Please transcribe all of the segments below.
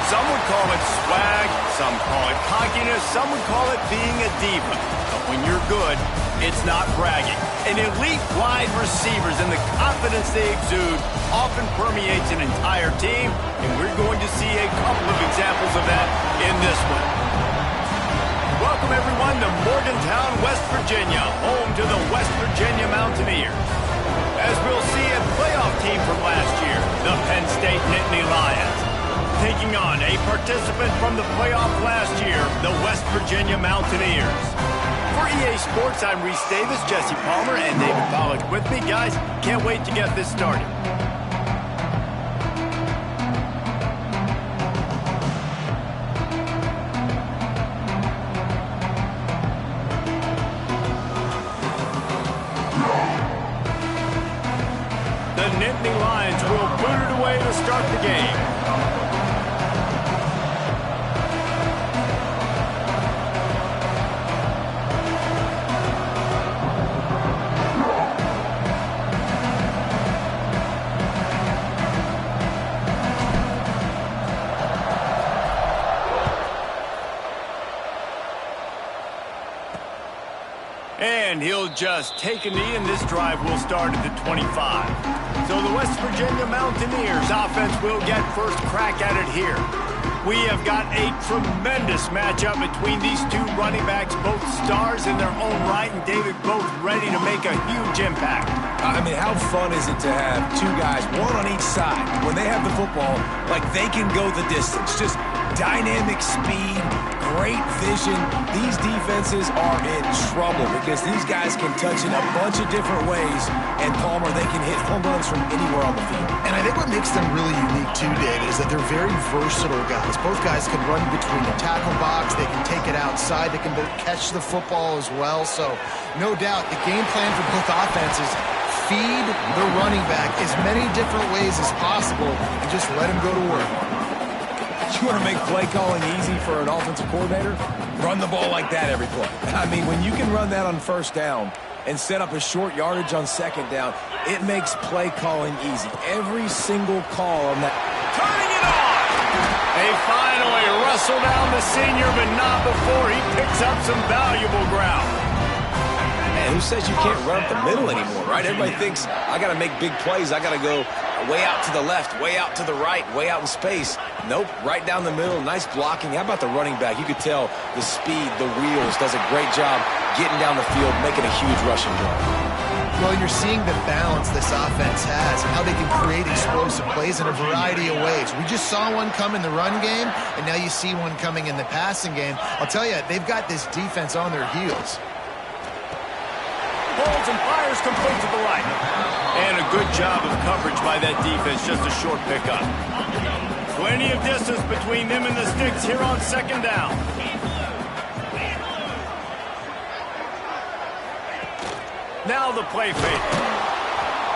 Some would call it swag, some call it cockiness, some would call it being a diva. But when you're good, it's not bragging. An elite wide receivers and the confidence they exude often permeates an entire team, and we're going to see a couple of examples of that in this one. Welcome, everyone, to Morgantown, West Virginia, home to the West Virginia Mountaineers. As we'll see, a playoff team from last year, the Penn State Nittany Lions, taking on a participant from the playoff last year, the West Virginia Mountaineers. For EA Sports, I'm Reese Davis, Jesse Palmer, and David Pollack with me. Guys, can't wait to get this started. The Nittany Lions will boot it away to start the game. And he'll just take a knee, and this drive will start at the 25. So the West Virginia Mountaineers offense will get first crack at it here. We have got a tremendous matchup between these two running backs, both stars in their own right, and David, both ready to make a huge impact. I mean, how fun is it to have two guys, one on each side, when they have the football, like they can go the distance. Just dynamic speed, great vision. These defenses are in trouble because these guys can touch in a bunch of different ways, and Palmer, they can hit home runs from anywhere on the field. And I think what makes them really unique too, David, is that they're very versatile guys. Both guys can run between the tackle box, they can take it outside, they can both catch the football as well. So no doubt the game plan for both offenses, feed the running back as many different ways as possible and just let him go to work. You want to make play calling easy for an offensive coordinator? Run the ball like that every play. I mean, when you can run that on first down and set up a short yardage on second down, it makes play calling easy. Every single call on that. Turning it on! They finally wrestle down the senior, but not before he picks up some valuable ground. Man, who says you can't run up the middle anymore, right? Everybody thinks, I got to make big plays. I got to go way out to the left, way out to the right, way out in space. Nope, right down the middle, nice blocking. How about the running back? You could tell the speed, the wheels, does a great job getting down the field, making a huge rushing play. Well, you're seeing the balance this offense has and how they can create explosive plays in a variety of ways. We just saw one come in the run game, and now you see one coming in the passing game. I'll tell you, they've got this defense on their heels. Holds and fires complete to the right. And a good job of coverage by that defense, just a short pickup. Plenty of distance between them and the sticks here on second down. Now the play fake.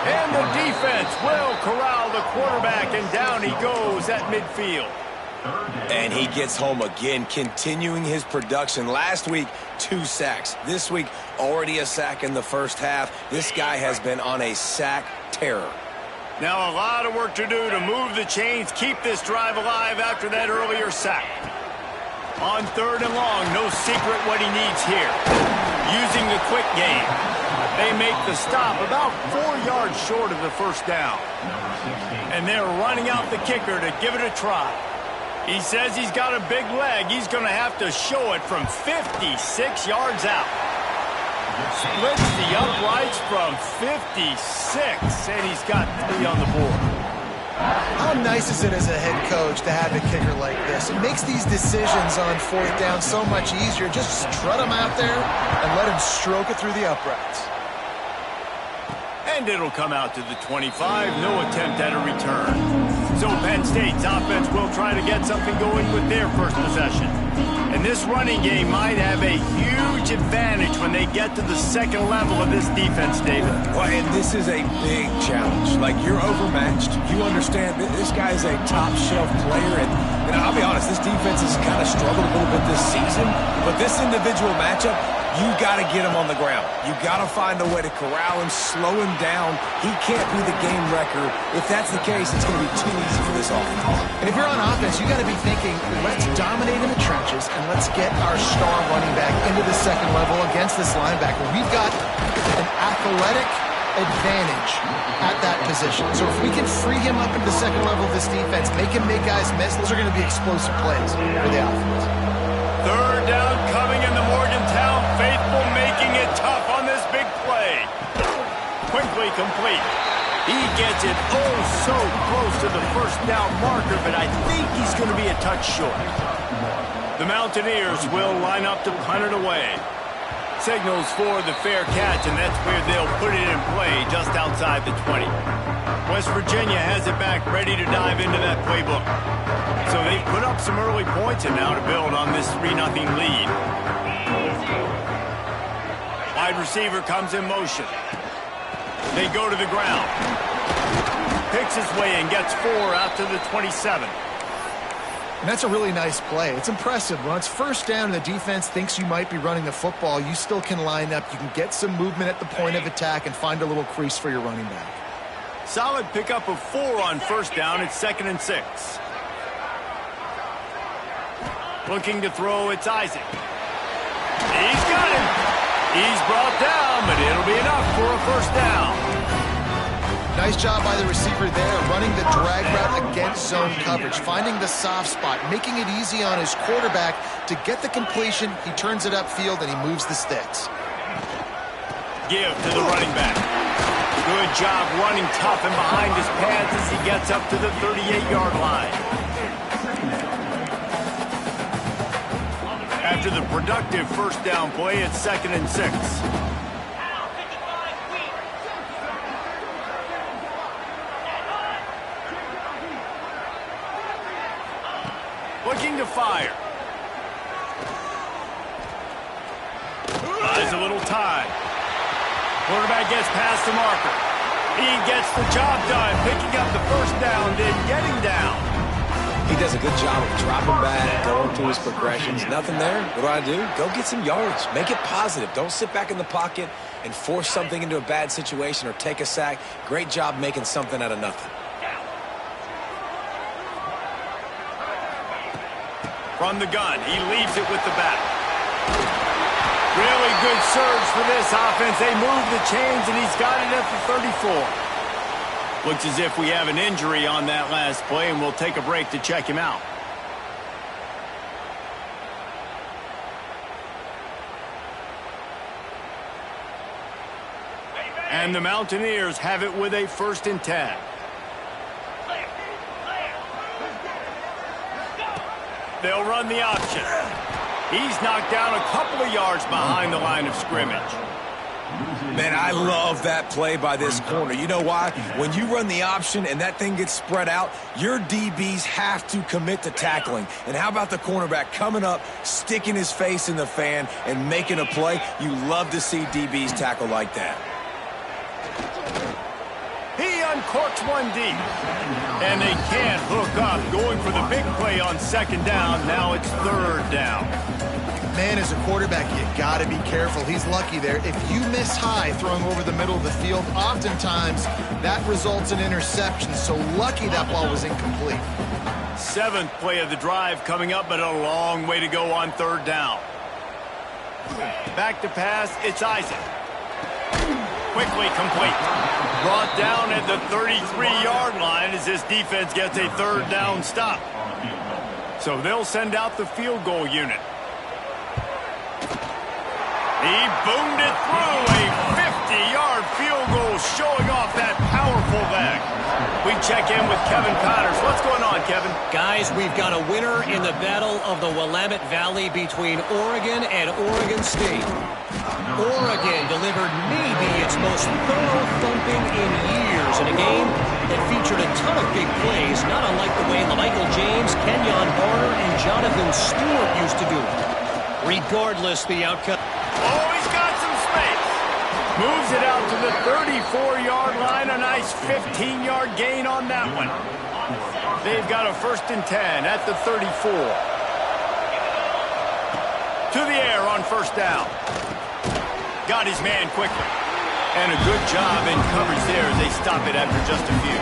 And the defense will corral the quarterback, and down he goes at midfield. And he gets home again, continuing his production. Last week, 2 sacks. This week, already a sack in the first half. This guy has been on a sack terror. Now a lot of work to do to move the chains, keep this drive alive after that earlier sack. On third and long, no secret what he needs here. Using the quick game. They make the stop about 4 yards short of the first down. And they're running out the kicker to give it a try. He says he's got a big leg. He's going to have to show it from 56 yards out. Splits the uprights from 56, and he's got 3 on the board. How nice is it as a head coach to have a kicker like this? It makes these decisions on fourth down so much easier. Just strut him out there and let him stroke it through the uprights. And it'll come out to the 25. No attempt at a return. So Penn State's offense will try to get something going with their first possession. And this running game might have a huge advantage when they get to the second level of this defense, David. Well, and this is a big challenge. Like, you're overmatched. You understand that this guy's a top-shelf player. And I'll be honest, this defense has kind of struggled a little bit this season. But this individual matchup, You got to get him on the ground. You got to find a way to corral him, slow him down. He can't be the game wrecker. If that's the case, it's going to be too easy for this offense. And if you're on offense, you got to be thinking, let's dominate in the trenches and let's get our star running back into the second level against this linebacker. We've got an athletic advantage at that position. So if we can free him up into the second level of this defense, make him make guys miss, those are going to be explosive plays for the offense. Third down coming in the Morgantown faithful, making it tough on this big play. Quickly complete. He gets it oh so close to the first down marker, but I think he's going to be a touch short. The Mountaineers will line up to punt it away. Signals for the fair catch, and that's where they'll put it in play just outside the 20. West Virginia has it back, ready to dive into that playbook. So they put up some early points and now to build on this 3-0 lead. Wide receiver comes in motion. They go to the ground. Picks his way and gets 4 out to the 27. And that's a really nice play. It's impressive. When it's first down and the defense thinks you might be running the football, you still can line up. You can get some movement at the point of attack and find a little crease for your running back. Solid pickup of 4 on first down. It's 2nd and 6. Looking to throw, it's Isaac. He's got him. He's brought down, but it'll be enough for a first down. Nice job by the receiver there, running the drag route against zone coverage, finding the soft spot, making it easy on his quarterback to get the completion. He turns it upfield, and he moves the sticks. Give to the running back. Good job running tough and behind his pads as he gets up to the 38-yard line. After the productive first down play, it's 2nd and 6. Looking to fire. Buys a little time. Quarterback gets past the marker. He gets the job done, picking up the first down, then getting down. He does a good job of dropping back, going through his progressions. Nothing there. What do? Go get some yards. Make it positive. Don't sit back in the pocket and force something into a bad situation or take a sack. Great job making something out of nothing. From the gun, he leaves it with the back. Really good surge for this offense. They move the chains, and he's got it at the 34. Looks as if we have an injury on that last play, and we'll take a break to check him out. And the Mountaineers have it with a 1st and 10. They'll run the option. He's knocked down a couple of yards behind the line of scrimmage. Man, I love that play by this corner. You know why? When you run the option and that thing gets spread out, your DBs have to commit to tackling. And how about the cornerback coming up, sticking his face in the fan, and making a play? You love to see DBs tackle like that. He uncorks one deep. And they can't hook up, going for the big play on 2nd down. Now it's 3rd down. Man, as a quarterback, you got to be careful. He's lucky there. If you miss high throwing over the middle of the field, oftentimes that results in interceptions. So lucky that ball was incomplete. 7th play of the drive coming up, but a long way to go on 3rd down. Back to pass, it's Isaac. Quickly complete. Brought down at the 33-yard line as this defense gets a 3rd down stop. So they'll send out the field goal unit. He boomed it through a 50-yard field goal, showing off that powerful leg. We check in with Kevin Connors. What's going on, Kevin? Guys, we've got a winner in the battle of the Willamette Valley between Oregon and Oregon State. Oregon delivered maybe its most thorough thumping in years in a game that featured a ton of big plays, not unlike the way LaMichael James, Kenyon Barner, and Jonathan Stewart used to do it. Regardless, the outcome... Oh, he's got some space. Moves it out to the 34-yard line. A nice 15-yard gain on that one. They've got a 1st and 10 at the 34. To the air on 1st down. Got his man quickly. And a good job in coverage there as they stop it after just a few.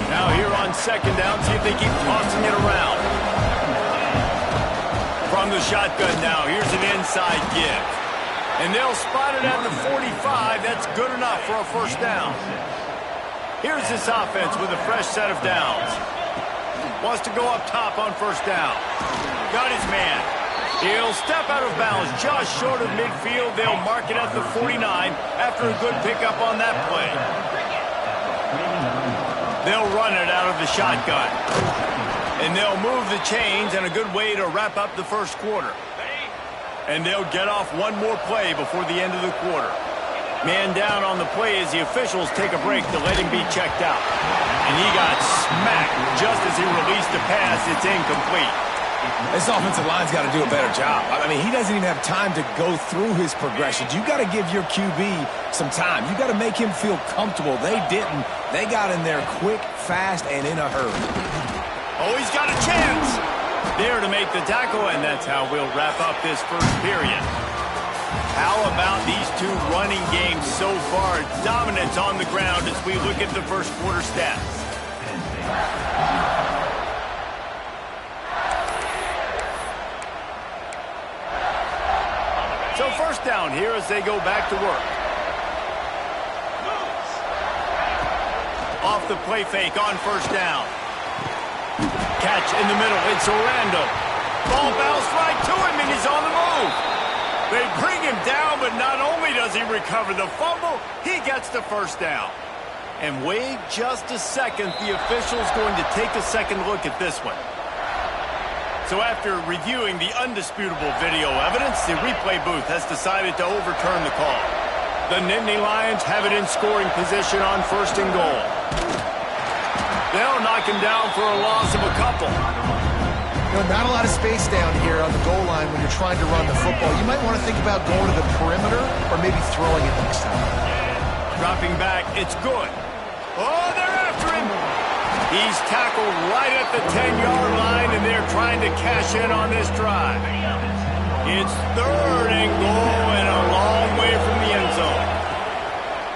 Now here on second down, see if they keep tossing it around. From the shotgun now, here's an inside give. And they'll spot it at the 45. That's good enough for a first down. Here's this offense with a fresh set of downs. Wants to go up top on first down. Got his man. He'll step out of bounds just short of midfield. They'll mark it at the 49 after a good pickup on that play. They'll run it out of the shotgun. And they'll move the chains, and a good way to wrap up the first quarter. And they'll get off one more play before the end of the quarter. Man down on the play as the officials take a break to let him be checked out. And he got smacked just as he released the pass. It's incomplete. This offensive line's got to do a better job. I mean, he doesn't even have time to go through his progressions. You got to give your QB some time. You got to make him feel comfortable. They didn't. They got in there quick, fast, and in a hurry. Oh, he's got a chance. There to make the tackle, and that's how we'll wrap up this first period. How about these two running games so far? Dominance on the ground as we look at the first quarter stats. So first down here as they go back to work. Off the play fake on first down. Catch in the middle. It's Orlando. Ball bounced right to him, and he's on the move. They bring him down, but not only does he recover the fumble, he gets the first down. And wait just a second. The official's going to take a second look at this one. So after reviewing the undisputable video evidence, the replay booth has decided to overturn the call. The Nittany Lions have it in scoring position on first and goal. They'll knock him down for a loss of a couple. You know, not a lot of space down here on the goal line when you're trying to run the football. You might want to think about going to the perimeter or maybe throwing it next time. Dropping back, it's good. Oh, they're after him. He's tackled right at the 10-yard line, and they're trying to cash in on this drive. It's third and goal and a long way from the end zone.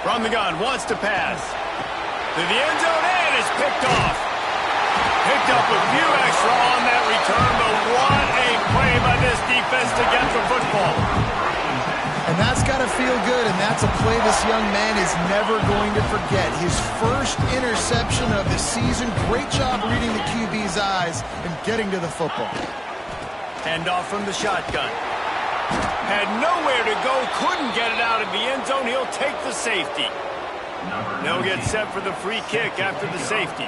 From the gun, wants to pass. To the end zone, and it's picked off. Picked up a few extra on that return, but what a play by this defense to get the football. And that's got to feel good, and that's a play this young man is never going to forget. His first interception of the season. Great job reading the QB's eyes and getting to the football. Hand off from the shotgun. Had nowhere to go, couldn't get it out of the end zone. He'll take the safety. They'll get set for the free kick after the safety.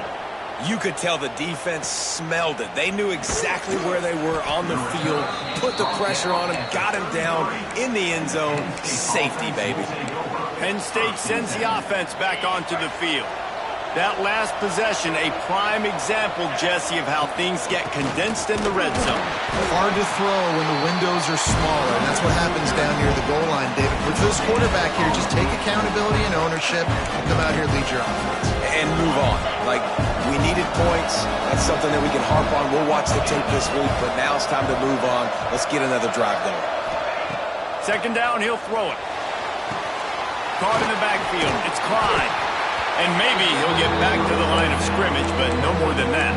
You could tell the defense smelled it. They knew exactly where they were on the field, put the pressure on him, got him down in the end zone. Safety, baby. Penn State sends the offense back onto the field. That last possession, a prime example, Jesse, of how things get condensed in the red zone. Hard to throw when the windows are smaller, and that's what happens down near the goal line, David. For this quarterback here, just take accountability and ownership and come out here and lead your offense. And move on. Like, we needed points. That's something that we can harp on. We'll watch the tape this week, but now it's time to move on. Let's get another drive going. Second down, he'll throw it. Caught in the backfield. It's Klein. And maybe he'll get back to the line of scrimmage, but no more than that.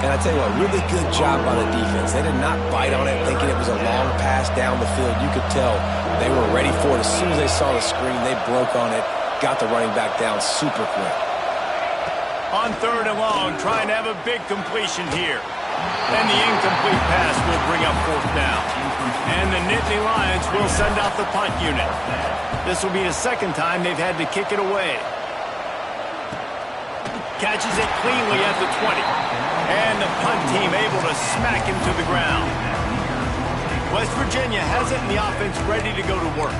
And I tell you what, really good job by the defense. They did not bite on it thinking it was a long pass down the field. You could tell they were ready for it. As soon as they saw the screen, they broke on it, got the running back down super quick. On third and long, trying to have a big completion here. And the incomplete pass will bring up fourth down. And the Nittany Lions will send out the punt unit. This will be the second time they've had to kick it away. Catches it cleanly at the 20. And the punt team able to smack him to the ground. West Virginia has it, and the offense ready to go to work.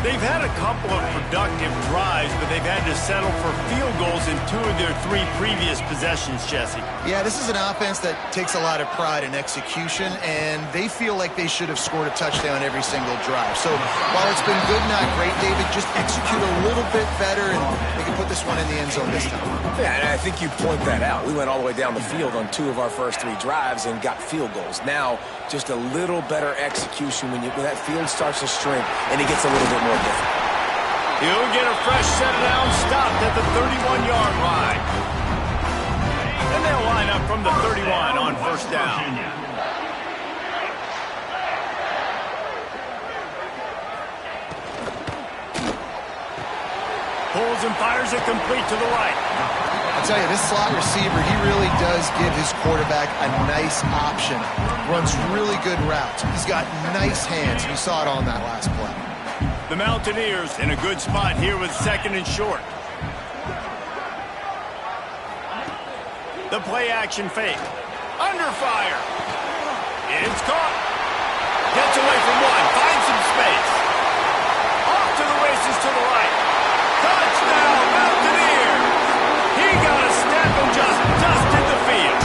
They've had a couple of productive drives, but they've had to settle for field goals in 2 of their 3 previous possessions, Jesse. Yeah, this is an offense that takes a lot of pride in execution, and they feel like they should have scored a touchdown every single drive. So while it's been good, not great, David, just execute a little bit better, and they can put this one in the end zone this time. Yeah, and I think you point that out. We went all the way down the field on 2 of our first 3 drives and got field goals. Now, just a little better execution when that field starts to shrink and it gets a little bit more difficult. He'll get a fresh set down, stopped at the 31-yard line. And they'll line up from the 31 on first down. Pulls and fires it complete to the right. I'll tell you, this slot receiver, he really does give his quarterback a nice option. Runs really good routes. He's got nice hands. You saw it on that last play. The Mountaineers in a good spot here with 2nd and short. The play action fake. Under fire. It's caught. Gets away from one. Finds some space. Off to the races to the right. Touchdown, Mountaineers. He got a step and just dusted the field.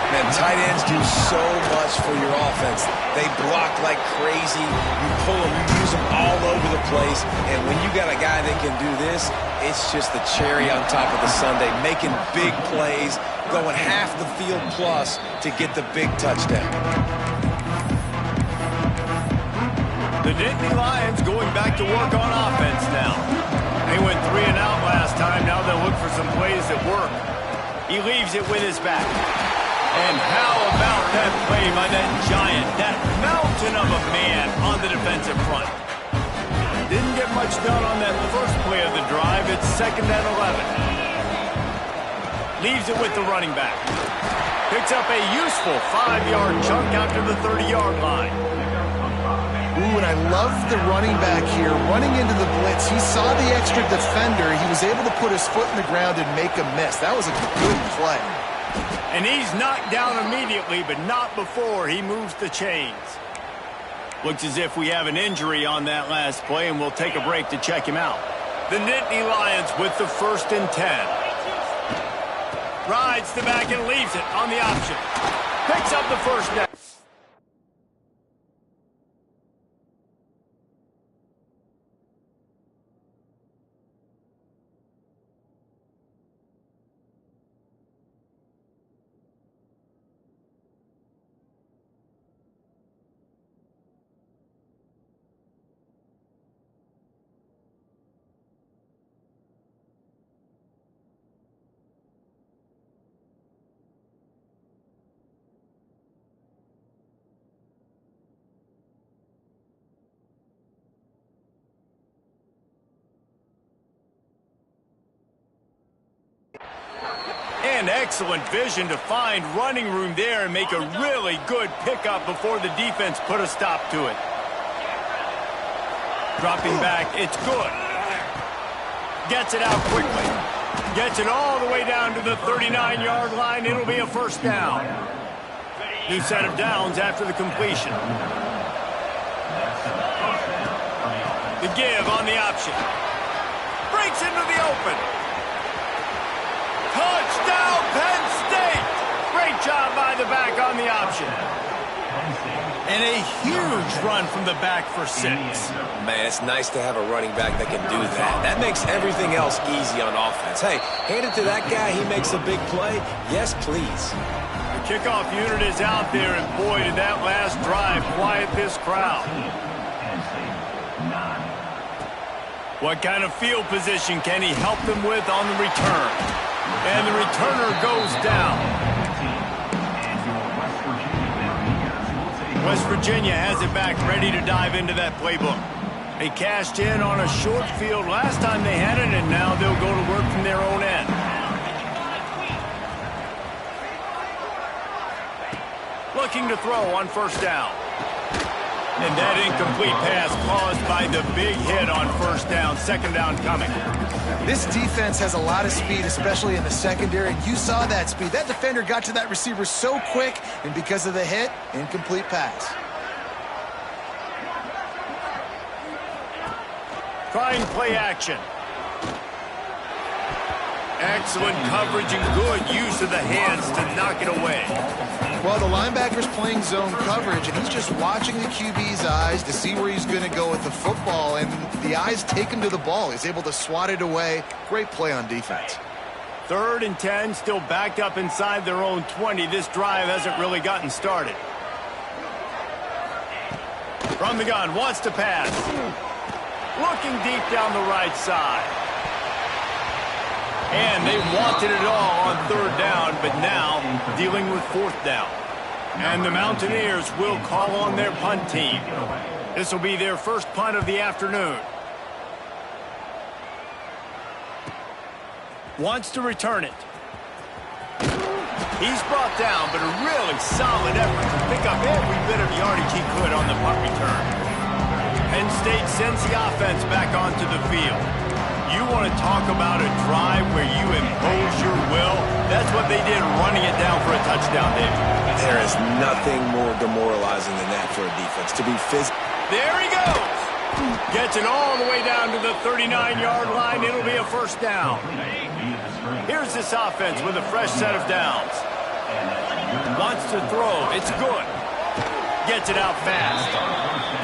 Man, tight ends do so much for your offense. They block like crazy. You pull them, you use them all over the place. And when you got a guy that can do this, it's just the cherry on top of the sundae, making big plays, going half the field plus to get the big touchdown. The Nittany Lions going back to work on offense now. They went 3 and out last time. Now they'll look for some plays that work. He leaves it with his back. And how about that play by that giant, that mountain of a man on the defensive front? Didn't get much done on that first play of the drive. It's 2nd and 11. Leaves it with the running back. Picks up a useful 5-yard chunk after the 30-yard line. Ooh, and I love the running back here. Running into the blitz, he saw the extra defender. He was able to put his foot in the ground and make a miss. That was a good play. And he's knocked down immediately, but not before he moves the chains. Looks as if we have an injury on that last play, and we'll take a break to check him out. The Nittany Lions with the 1st and 10. Rides the back and leaves it on the option. Picks up the first down. And excellent vision to find running room there and make a really good pickup before the defense put a stop to it. Dropping back, it's good. Gets it out quickly. Gets it all the way down to the 39-yard line. It'll be a first down. New set of downs after the completion. The give on the option. Breaks into the open. Touchdown, Penn State! Great job by the back on the option. And a huge run from the back for 6. Man, it's nice to have a running back that can do that. That makes everything else easy on offense. Hey, hand it to that guy. He makes a big play. Yes, please. The kickoff unit is out there, and boy, did that last drive quiet this crowd. What kind of field position can he help them with on the return? And the returner goes down. West Virginia has it back, ready to dive into that playbook. They cashed in on a short field last time they had it, and now they'll go to work from their own end. Looking to throw on first down. And that incomplete pass caused by the big hit on first down. Second down coming. This defense has a lot of speed, especially in the secondary, and you saw that speed. That defender got to that receiver so quick, and because of the hit, incomplete pass. trying play action. Excellent coverage and good use of the hands to knock it away. Well, the linebacker's playing zone coverage, and he's just watching the QB's eyes to see where he's going to go with the football, and the eyes take him to the ball. He's able to swat it away. Great play on defense. 3rd and 10, still backed up inside their own 20. This drive hasn't really gotten started. From the gun, wants to pass. Looking deep down the right side. And they wanted it all on 3rd down, but now dealing with 4th down. And the Mountaineers will call on their punt team. This will be their first punt of the afternoon. Wants to return it. He's brought down, but a really solid effort to pick up every bit of yardage he could on the punt return. Penn State sends the offense back onto the field. You want to talk about a drive where you impose your will? That's what they did running it down for a touchdown, David. There is nothing more demoralizing than that for a defense. To be physical. There he goes. Gets it all the way down to the 39-yard line. It'll be a first down. Here's this offense with a fresh set of downs. Wants to throw. It's good. Gets it out fast.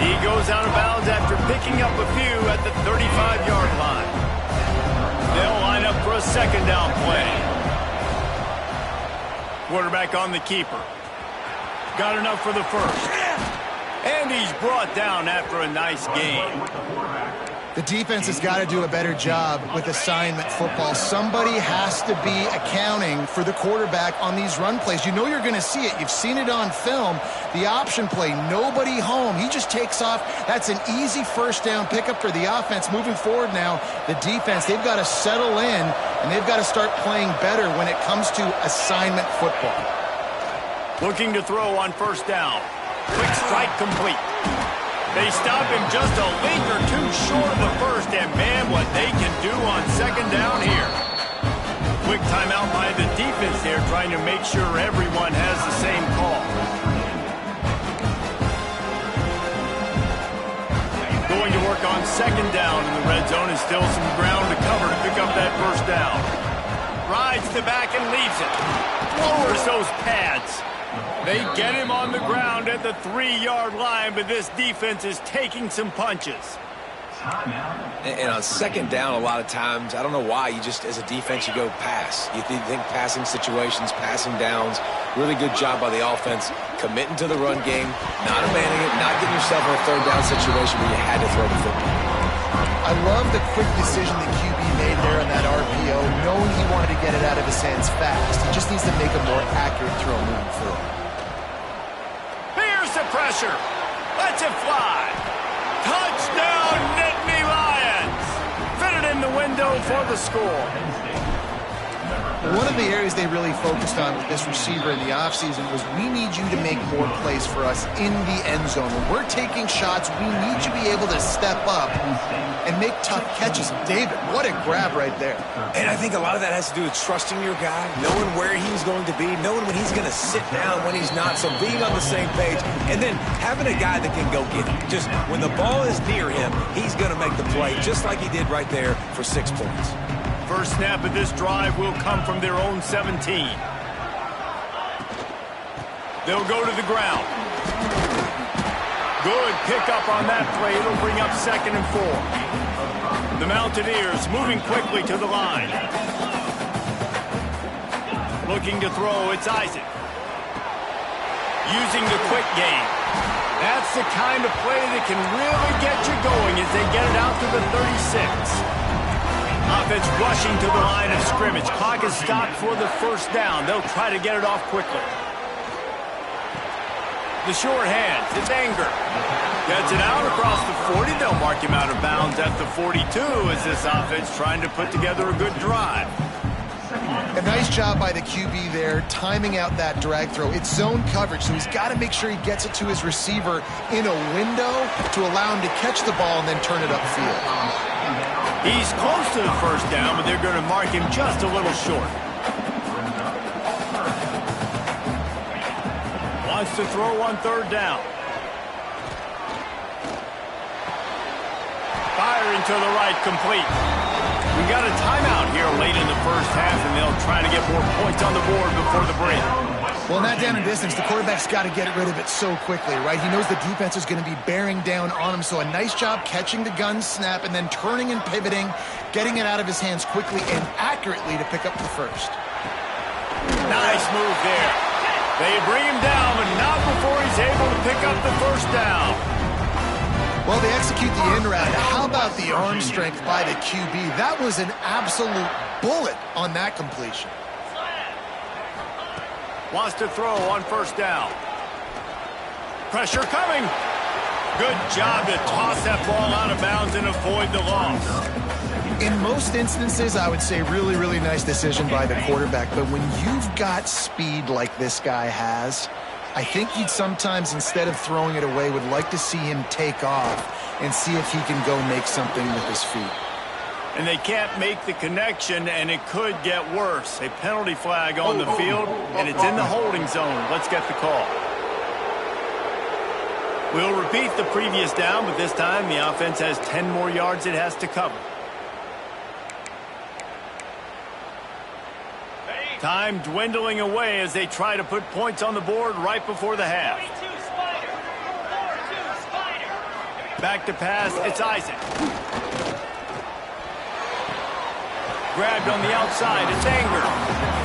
He goes out of bounds after picking up a few at the 35-yard line. They'll line up for a 2nd down play. Quarterback on the keeper. Got enough for the first. And he's brought down after a nice game. The defense has got to do a better job with assignment football. Somebody has to be accounting for the quarterback on these run plays. You know you're going to see it. You've seen it on film. The option play, nobody home. He just takes off. That's an easy first down pickup for the offense. Moving forward now, the defense, they've got to settle in, and they've got to start playing better when it comes to assignment football. Looking to throw on 1st down. Quick strike complete. They stop him just a link or two short of the first, and man, what they can do on 2nd down here. Quick timeout by the defense there, trying to make sure everyone has the same call. Going to work on 2nd down in the red zone, and still some ground to cover to pick up that first down. Rides the back and leaves it. Lowers those pads. They get him on the ground at the 3-yard line, but this defense is taking some punches. And on 2nd down, a lot of times, I don't know why, you just, as a defense, you go pass. You think passing situations, passing downs. Really good job by the offense, committing to the run game, not abandoning it, not getting yourself in a 3rd down situation where you had to throw the football. I love the quick decision the QB made there on that RPO, knowing he wanted to get it out of his hands fast. He just needs to make a more accurate throw moving forward. Here's the pressure. Lets it fly. Touchdown, Nittany Lions. Fitted in the window for the score. One of the areas they really focused on with this receiver in the offseason was we need you to make more plays for us in the end zone. When we're taking shots, we need you to be able to step up and make tough catches. David, what a grab right there. And I think a lot of that has to do with trusting your guy, knowing where he's going to be, knowing when he's going to sit down, when he's not, so being on the same page, and then having a guy that can go get it. Just when the ball is near him, he's going to make the play, just like he did right there for 6 points. First snap of this drive will come from their own 17. They'll go to the ground. Good pickup on that play. It'll bring up 2nd and 4. The Mountaineers moving quickly to the line. Looking to throw, it's Isaac. Using the quick game. That's the kind of play that can really get you going as they get it out to the 36. Offense rushing to the line of scrimmage. Clock is stopped for the first down. They'll try to get it off quickly. The short hands. It's Anger. Gets it out across the 40. They'll mark him out of bounds at the 42 as this offense trying to put together a good drive. A nice job by the QB there, timing out that drag throw. It's zone coverage, so he's got to make sure he gets it to his receiver in a window to allow him to catch the ball and then turn it upfield. He's close to the first down, but they're going to mark him just a little short. Wants to throw on 3rd down. Fires firing to the right, complete. We got a timeout here late in the first half, and they'll try to get more points on the board before the break. Well, in that down and distance, the quarterback's got to get rid of it so quickly, right? He knows the defense is going to be bearing down on him, so a nice job catching the gun snap and then turning and pivoting, getting it out of his hands quickly and accurately to pick up the first. Nice move there. They bring him down, but not before he's able to pick up the first down. Well, they execute the end route. How about the arm strength by the QB? That was an absolute bullet on that completion. Wants to throw on first down. Pressure coming. Good job to toss that ball out of bounds and avoid the loss. In most instances, I would say really, really nice decision by the quarterback. But when you've got speed like this guy has, I think you'd sometimes, instead of throwing it away, would like to see him take off and see if he can go make something with his feet. And they can't make the connection, and it could get worse. A penalty flag on the field, and it's in the holding zone. Let's get the call. We'll repeat the previous down, but this time the offense has 10 more yards it has to cover. Time dwindling away as they try to put points on the board right before the half. Back to pass, it's Isaac. Grabbed on the outside, it's Anger.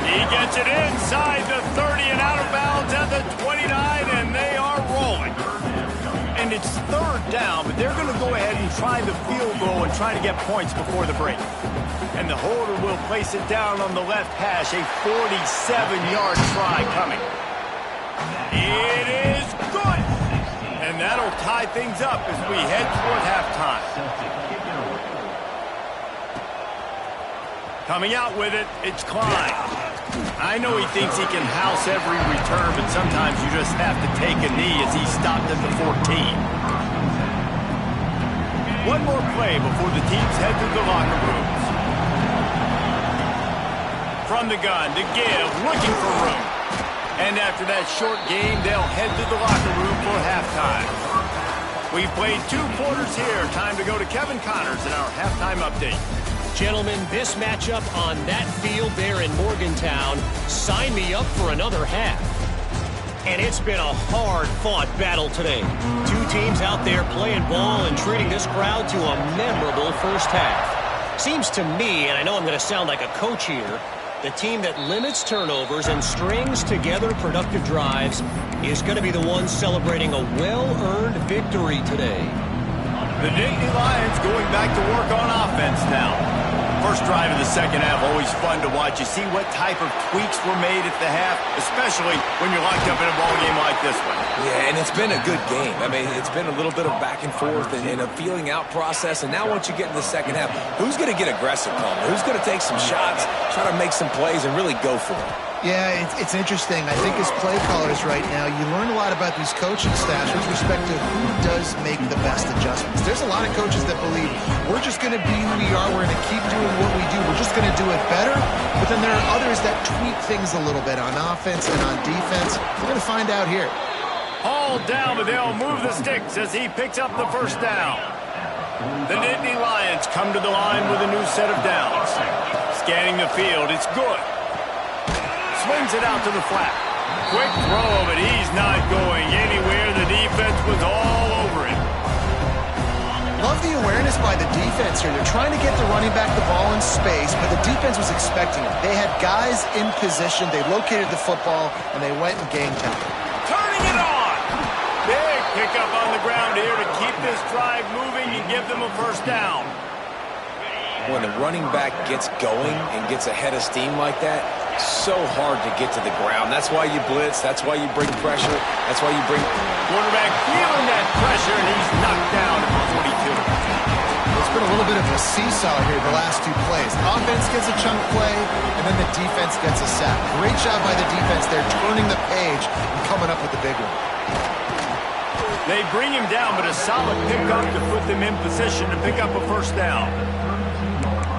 He gets it inside the 30 and out of bounds at the 29, and they are rolling. And it's third down, but they're going to go ahead and try the field goal and try to get points before the break. And the holder will place it down on the left hash, a 47-yard try coming. It is good! And that'll tie things up as we head toward halftime. Coming out with it, it's Klein. I know he thinks he can house every return, but sometimes you just have to take a knee as he stopped at the 14. One more play before the teams head to the locker rooms. From the gun to give, looking for room. And after that short game, they'll head to the locker room for halftime. We've played 2 quarters here. Time to go to Kevin Connors in our halftime update. Gentlemen, this matchup on that field there in Morgantown, sign me up for another half. And it's been a hard-fought battle today. 2 teams out there playing ball and treating this crowd to a memorable first half. Seems to me, and I know I'm going to sound like a coach here, the team that limits turnovers and strings together productive drives is going to be the one celebrating a well-earned victory today. The Nittany Lions going back to work on offense now. First drive of the second half, always fun to watch. You see what type of tweaks were made at the half, especially when you're locked up in a ball game like this one. Yeah, and it's been a good game. I mean, it's been a little bit of back and forth and a feeling out process. And now once you get in the second half, who's going to get aggressive, Palmer? Who's going to take some shots, try to make some plays, and really go for it? Yeah, it's interesting. I think as play callers right now, you learn a lot about these coaching staffs with respect to who does make the best adjustments. There's a lot of coaches that believe we're just going to be who we are. We're going to keep doing what we do. We're just going to do it better. But then there are others that tweak things a little bit on offense and on defense. We're going to find out here. Hauled down, but they'll move the sticks as he picks up the first down. The Nittany Lions come to the line with a new set of downs. Scanning the field, it's good. Swings it out to the flat. Quick throw, but he's not going anywhere. The defense was all over him. Love the awareness by the defense here. They're trying to get the running back the ball in space, but the defense was expecting it. They had guys in position. They located the football, and they went and game time. Turning it on. Big pickup on the ground here to keep this drive moving and give them a first down. When the running back gets going and gets ahead of steam like that, so hard to get to the ground. That's why you blitz. That's why you bring pressure. That's why you bring... Quarterback feeling that pressure, and he's knocked down at the 42. It's been a little bit of a seesaw here the last 2 plays. Offense gets a chunk play, and then the defense gets a sack. Great job by the defense there, turning the page and coming up with the big one. They bring him down, but a solid pickup to put them in position to pick up a first down.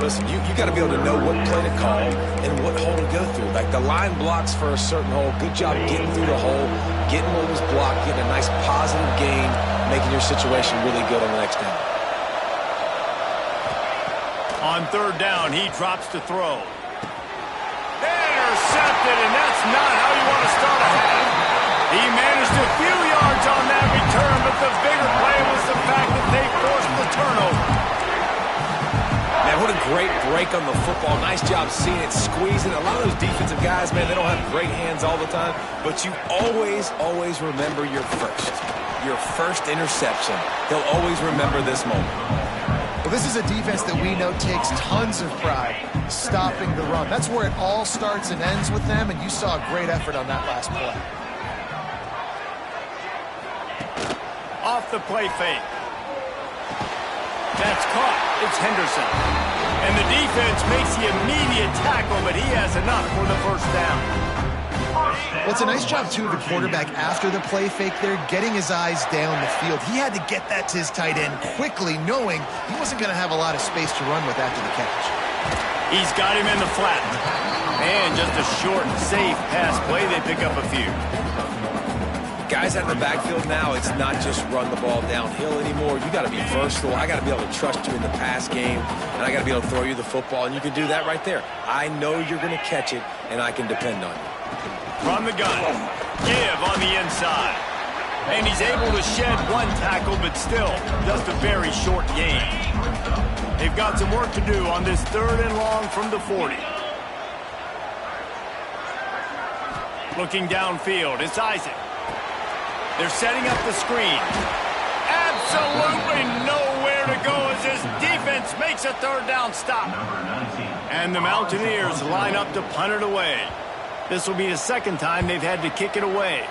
Listen, you got to be able to know what play to call and what hole to go through. Like the line blocks for a certain hole. Good job getting through the hole, getting what was blocked, getting a nice positive gain, making your situation really good on the next down. On third down, he drops to throw. Intercepted, and that's not how you want to start a half. He managed a few yards on that return, but the bigger play was the fact that they forced the turnover. Man, what a great break on the football. Nice job seeing it, squeezing. A lot of those defensive guys, man, they don't have great hands all the time, but you always remember your first interception. They'll always remember this moment. Well, this is a defense that we know takes tons of pride stopping the run. That's where it all starts and ends with them, and you saw a great effort on that last play. Off the play fake. That's caught. It's Henderson. And the defense makes the immediate tackle, but he has enough for the first down. Well, it's a nice job, too, of the quarterback after the play fake there, getting his eyes down the field. He had to get that to his tight end quickly, knowing he wasn't going to have a lot of space to run with after the catch. He's got him in the flat. And just a short, safe pass play. They pick up a few. Guys out in the backfield now, it's not just run the ball downhill anymore. You got to be versatile. I got to be able to trust you in the pass game, and I got to be able to throw you the football, and you can do that right there. I know you're going to catch it, and I can depend on you. From the gun, give on the inside. And he's able to shed one tackle, but still just a very short gain. They've got some work to do on this third and long from the 40. Looking downfield, it's Isaac. They're setting up the screen. Absolutely nowhere to go as this defense makes a third down stop. And the Mountaineers line up to punt it away. This will be the second time they've had to kick it away.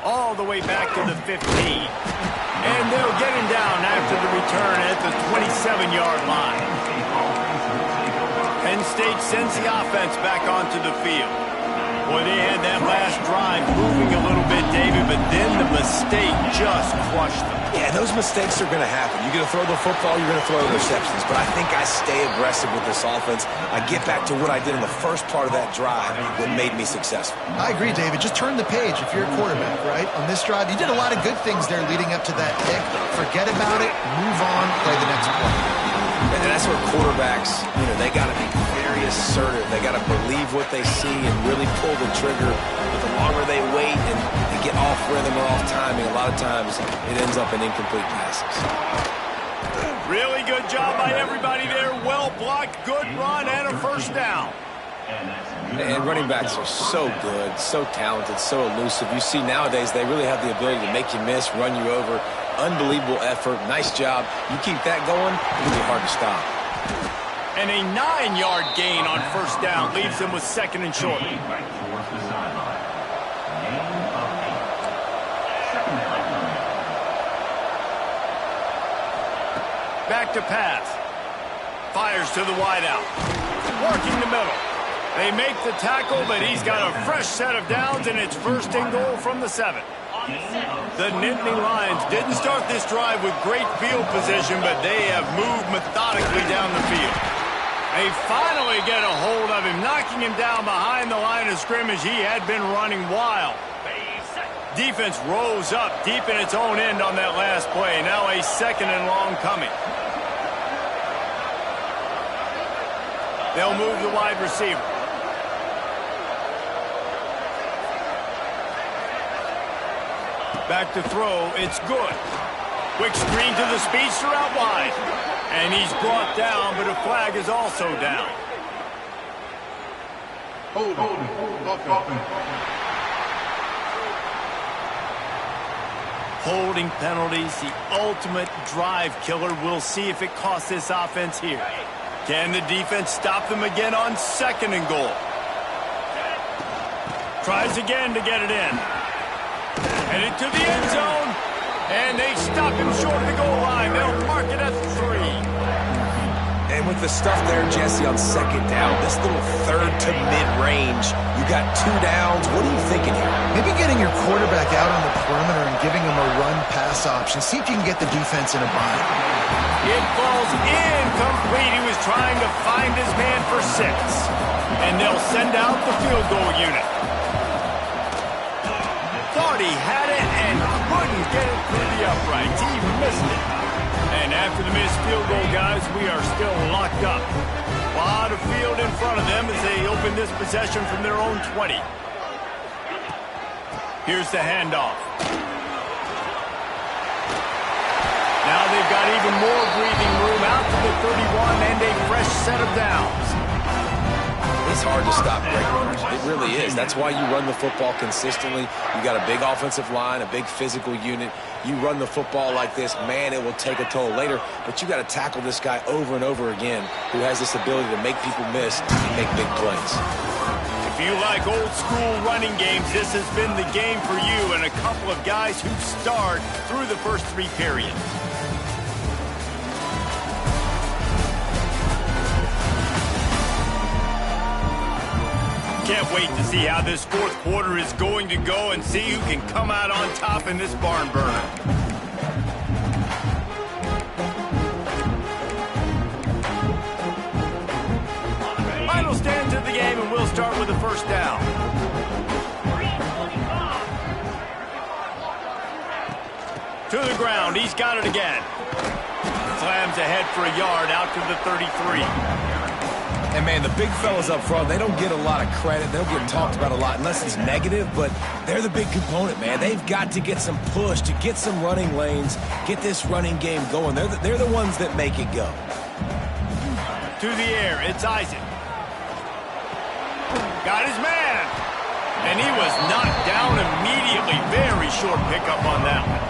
All the way back to the 15. And they'll get him down after the return at the 27-yard line. Penn State sends the offense back onto the field. Boy, they had that last drive moving a little bit, David, but then the mistake just crushed them. Yeah, those mistakes are going to happen. You're going to throw the football, you're going to throw interceptions, but I think I stay aggressive with this offense. I get back to what I did in the first part of that drive, what made me successful. I agree, David. Just turn the page if you're a quarterback, right? On this drive, you did a lot of good things there leading up to that pick. Forget about it, move on, play the next play. And that's where quarterbacks, they got to be very assertive. They got to believe what they see and really pull the trigger. But the longer they wait and they get off rhythm or off timing, a lot of times it ends up in incomplete passes. Really good job by everybody there. Well blocked, good run, and a first down. And running backs are so good, so talented, so elusive. You see nowadays they really have the ability to make you miss, run you over. Unbelievable effort. Nice job. You keep that going, it'll be hard to stop. And a 9-yard gain on first down leaves them with second and short. Back to pass. Fires to the wideout. Working the middle. They make the tackle, but he's got a fresh set of downs, and it's first and goal from the 7. The Nittany Lions didn't start this drive with great field position, but they have moved methodically down the field. They finally get a hold of him, knocking him down behind the line of scrimmage. He had been running wild. Defense rose up deep in its own end on that last play. Now a second and long coming. They'll move the wide receiver. Back to throw, it's good. Quick screen to the speedster out wide. And he's brought down, but a flag is also down. Holding penalties, the ultimate drive killer. We'll see if it costs this offense here. Can the defense stop them again on second and goal? Tries again to get it in. Headed to the end zone. And they stop him short of the goal line. They'll mark it at 3. And with the stuff there, Jesse, on second down, this little third to mid-range, you got 2 downs. What are you thinking here? Maybe getting your quarterback out on the perimeter and giving him a run-pass option. See if you can get the defense in a bind. It falls incomplete. He was trying to find his man for 6. And they'll send out the field goal unit. Thought he had it and couldn't get it through the uprights. He missed it. And after the missed field goal, guys, we are still locked up. A lot of field in front of them as they open this possession from their own 20. Here's the handoff. Now they've got even more breathing room out to the 31 and a fresh set of downs. It's hard to stop great runners. It really is. That's why you run the football consistently. You got a big offensive line, a big physical unit. You run the football like this, man, it will take a toll later. But you got to tackle this guy over and over again who has this ability to make people miss and make big plays. If you like old school running games, this has been the game for you and a couple of guys who start through the first 3 periods. Can't wait to see how this fourth quarter is going to go and see who can come out on top in this barn burner. Final stand to the game, and we'll start with the first down. To the ground, he's got it again. Slams ahead for a yard out to the 33. And, man, the big fellas up front, they don't get a lot of credit. They don't get talked about a lot unless it's negative, but they're the big component, man. They've got to get some push, to get some running lanes, get this running game going. They're the ones that make it go. To the air, it's Isaac. Got his man. And he was knocked down immediately. Very short pickup on that one.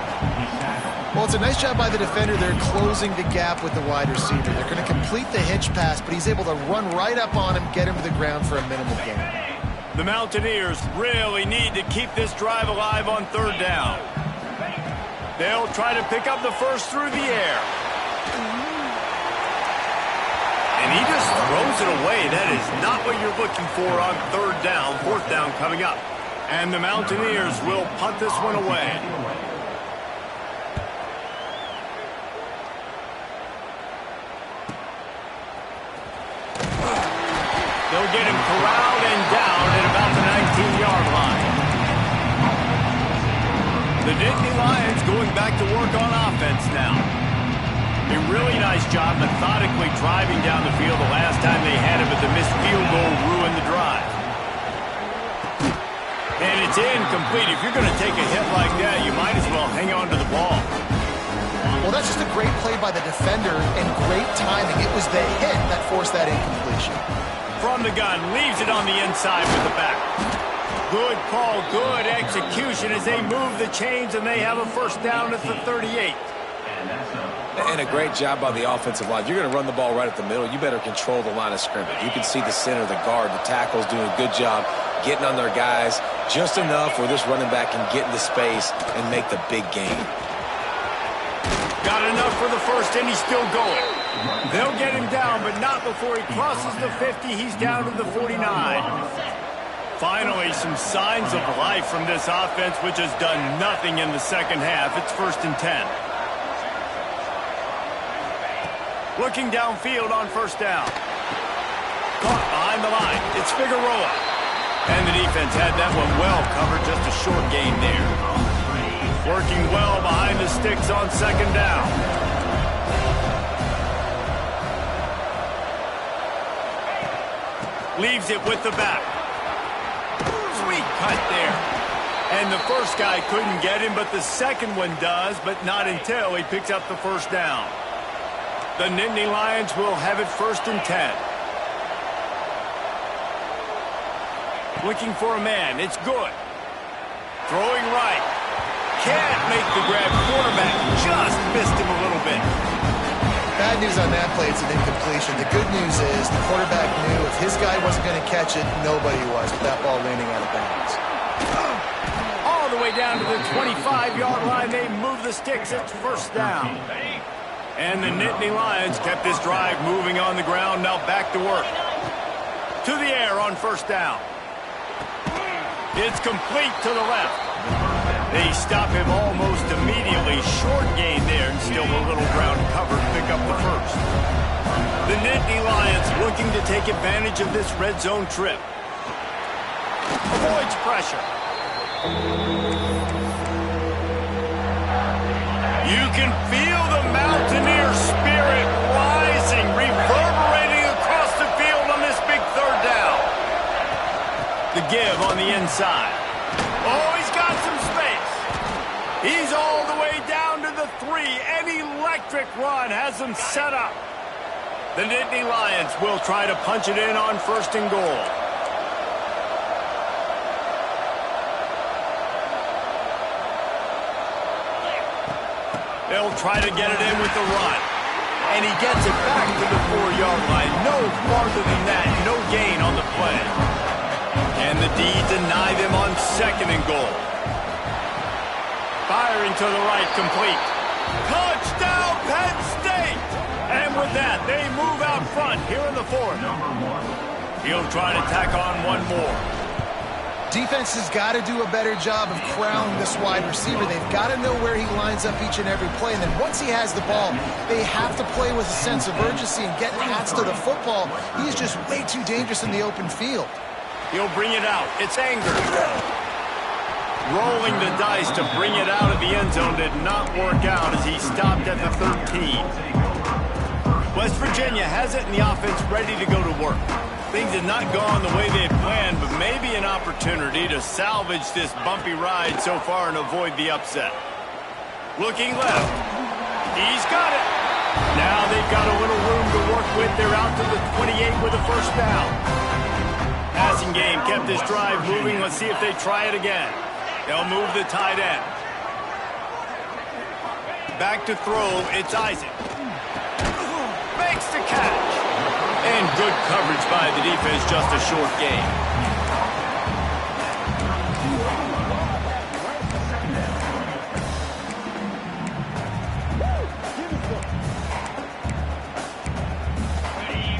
Well, it's a nice job by the defender. They're closing the gap with the wide receiver. They're going to complete the hitch pass, but he's able to run right up on him, get him to the ground for a minimal gain. The Mountaineers really need to keep this drive alive on third down. They'll try to pick up the first through the air. And he just throws it away. That is not what you're looking for on third down. Fourth down coming up. And the Mountaineers will punt this one away. They'll get him corralled and down at about the 19-yard line. The Nittany Lions going back to work on offense now. A really nice job methodically driving down the field the last time they had it, but the missed field goal ruined the drive. And it's incomplete. If you're going to take a hit like that, you might as well hang on to the ball. Well, that's just a great play by the defender and great timing. It was the hit that forced that incompletion. From the gun, leaves it on the inside with the back. Good call, good execution as they move the chains, and they have a first down at the 38. And a great job by the offensive line. You're going to run the ball right at the middle. You better control the line of scrimmage. You can see the center, the guard, the tackles doing a good job getting on their guys just enough where this running back can get into space and make the big gain. Got enough for the first, and he's still going. They'll get him down, but not before he crosses the 50. He's down to the 49. Finally, some signs of life from this offense, which has done nothing in the second half. It's 1st and 10. Looking downfield on first down. Caught behind the line. It's Figueroa. And the defense had that one well covered. Just a short gain there. Working well behind the sticks on second down. Leaves it with the back. Sweet cut there. And the first guy couldn't get him, but the second one does, but not until he picks up the first down. The Nittany Lions will have it 1st and 10. Looking for a man. It's good. Throwing right. Can't make the grab. Quarterback just missed him a little bit. Bad news on that play, it's an incompletion. The good news is the quarterback knew if his guy wasn't going to catch it, nobody was with that ball landing out of bounds. All the way down to the 25-yard line. They move the sticks. It's first down. And the Nittany Lions kept this drive moving on the ground. Now back to work. To the air on first down. It's complete to the left. They stop him almost immediately. Short gain there, and still a little ground cover to pick up the first. The Nittany Lions looking to take advantage of this red zone trip. Avoids pressure. You can feel the Mountaineer spirit rising, reverberating across the field on this big third down. The give on the inside. Oh, he's got some space. He's all the way down to the 3. An electric run has them set up. The Nittany Lions will try to punch it in on 1st and goal. They'll try to get it in with the run. And he gets it back to the 4-yard line. No farther than that. No gain on the play. And the D deny them on 2nd and goal. Firing to the right, complete. Touchdown, Penn State! And with that, they move out front here in the 4th. He'll try to tack on one more. Defense has got to do a better job of crowning this wide receiver. They've got to know where he lines up each and every play. And then once he has the ball, they have to play with a sense of urgency and get hats to the football. He's just way too dangerous in the open field. He'll bring it out. It's Anger. Rolling the dice to bring it out of the end zone did not work out as he stopped at the 13. West Virginia has it in the offense ready to go to work. Things have not gone the way they had planned, but maybe an opportunity to salvage this bumpy ride so far and avoid the upset. Looking left. He's got it. Now they've got a little room to work with. They're out to the 28 with a 1st down. Passing game kept this drive moving. Let's see if they try it again. They'll move the tight end. Back to throw, it's Isaac. Makes the catch. And good coverage by the defense, just a short gain.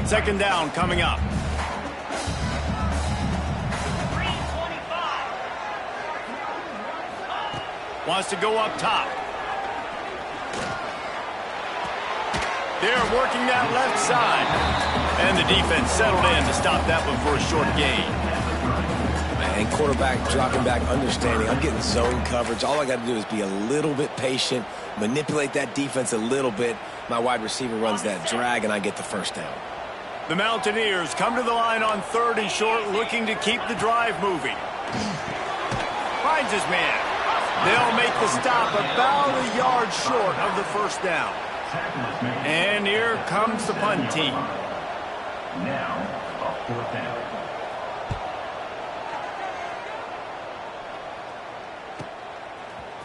Second down coming up. Wants to go up top. They're working that left side. And the defense settled in to stop that one for a short gain. And quarterback dropping back, understanding I'm getting zone coverage. All I got to do is be a little bit patient, manipulate that defense a little bit. My wide receiver runs that drag, and I get the 1st down. The Mountaineers come to the line on 3rd and short, looking to keep the drive moving. Finds his man. They'll make the stop about a yard short of the 1st down. And here comes the punt team. Now, a 4th down.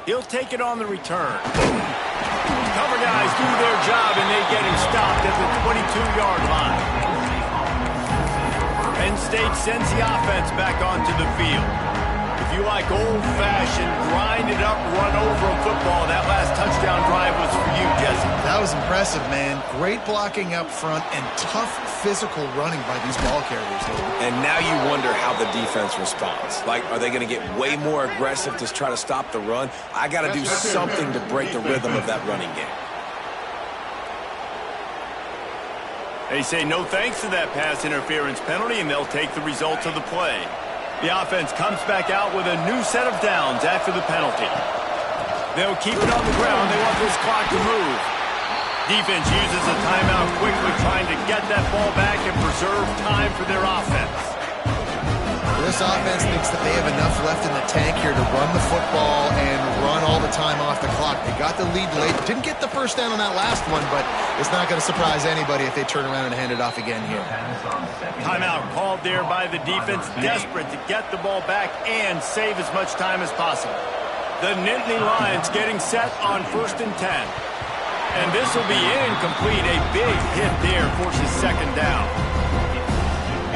He'll take it on the return. Cover guys do their job, and they get him stopped at the 22-yard line. Penn State sends the offense back onto the field. If you like old-fashioned, grind-it-up, run-over football, that last touchdown drive was for you, Jesse. That was impressive, man. Great blocking up front and tough physical running by these ball carriers. And now you wonder how the defense responds. Like, are they going to get way more aggressive to try to stop the run? I got to do something to break the rhythm of that running game. They say no thanks to that pass interference penalty, and they'll take the results of the play. The offense comes back out with a new set of downs after the penalty. They'll keep it on the ground. They want this clock to move. Defense uses a timeout quickly, trying to get that ball back and preserve time for their offense. This offense thinks that they have enough left in the tank here to run the football and run all the time off the clock. They got the lead late. Didn't get the 1st down on that last one, but it's not going to surprise anybody if they turn around and hand it off again here. Timeout called there by the defense, desperate to get the ball back and save as much time as possible. The Nittany Lions getting set on 1st and 10. And this will be incomplete. A big hit there forces 2nd down.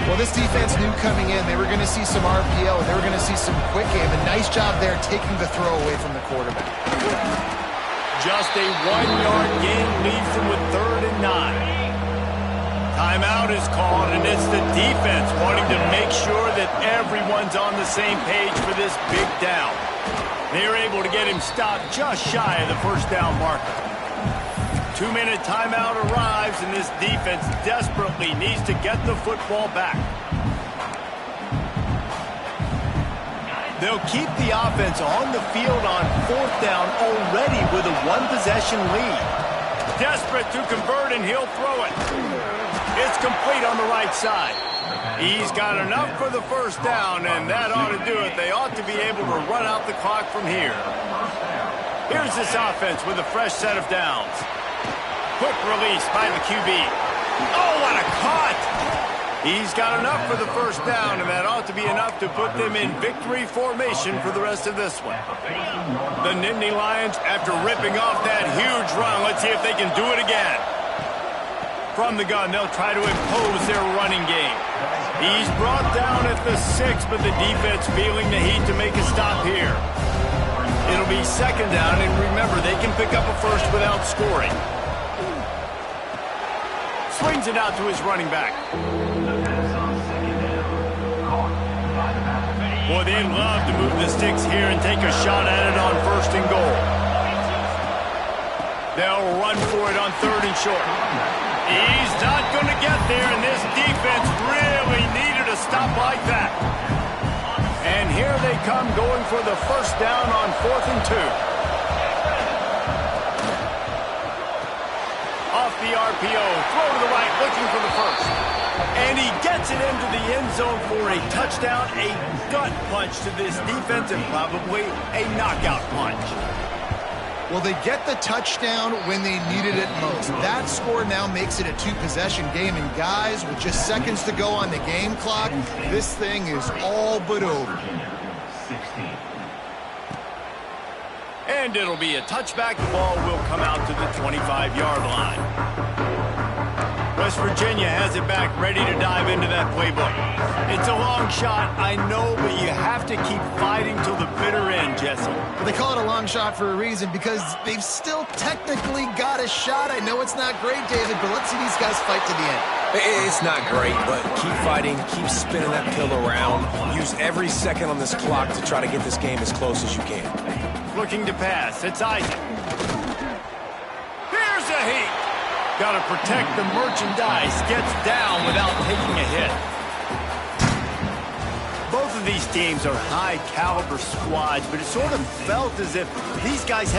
Well, this defense knew coming in they were going to see some RPO, and they were going to see some quick game. A nice job there taking the throw away from the quarterback. Just a 1-yard gain leaves them with 3rd and 9. Timeout is called, and it's the defense wanting to make sure that everyone's on the same page for this big down. They're able to get him stopped just shy of the 1st down marker. 2-minute timeout arrives, and this defense desperately needs to get the football back. They'll keep the offense on the field on 4th down already with a 1-possession lead. desperate to convert, and he'll throw it. It's complete on the right side. He's got enough for the first down, and that ought to do it. They ought to be able to run out the clock from here. Here's this offense with a fresh set of downs. Quick release by the QB. Oh, what a cut! He's got enough for the first down, and that ought to be enough to put them in victory formation for the rest of this one. The Nittany Lions, after ripping off that huge run, let's see if they can do it again. From the gun, they'll try to impose their running game. He's brought down at the 6, but the defense feeling the heat to make a stop here. It'll be second down, and remember, they can pick up a first without scoring. Swings it out to his running back. Boy, they'd love to move the sticks here and take a shot at it on first and goal. They'll run for it on 3rd and short. He's not going to get there, and this defense really needed a stop like that. And here they come going for the first down on 4th and 2. Off the RPO, throw to the right, looking for the first. And he gets it into the end zone for a touchdown, a gut punch to this defense, and probably a knockout punch. Well, they get the touchdown when they needed it most. That score now makes it a 2-possession game, and guys, with just seconds to go on the game clock, this thing is all but over. And it'll be a touchback. The ball will come out to the 25-yard line. West Virginia has it back, ready to dive into that playbook. It's a long shot, I know, but you have to keep fighting till the bitter end, Jesse. But they call it a long shot for a reason, because they've still technically got a shot. I know it's not great, David, but let's see these guys fight to the end. It's not great, but keep fighting, keep spinning that pill around. Use every second on this clock to try to get this game as close as you can. Looking to pass, it's Isaac. Here's a heat. Got to protect the merchandise. Gets down without taking a hit. Both of these teams are high-caliber squads, but it sort of felt as if these guys